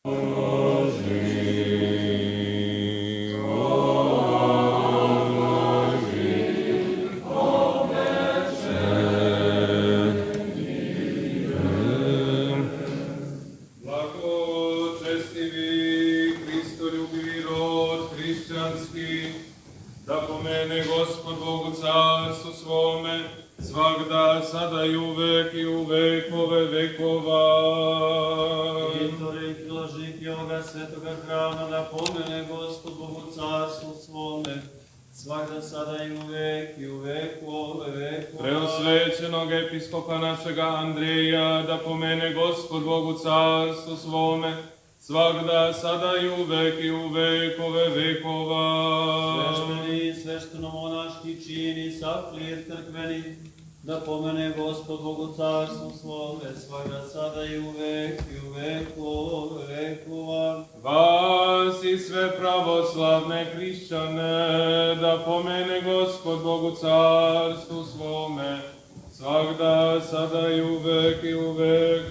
Da pomene Gospod Bog u carstvu svome, svagda, sada i u vekove vekova. Pritori i priložniki ovoga svetoga hrama, da pomene Gospod Bog u carstvu svome, svagda, sada i u vekove vekova. Preosvećenog episkopa našega Andreja, da pomene Gospod Bog u carstvu svome, svagda, sada i u vekove vekova. Svešteni, svešteno-monaški čini, saklir crkveni, da pomene Gospod Bog u carstvu svome, svagda, sada i u vekove vekova. Vas i sve pravoslavne hrišćane, da pomene Gospod Bog u carstvu svome, svagda, sada i u vekove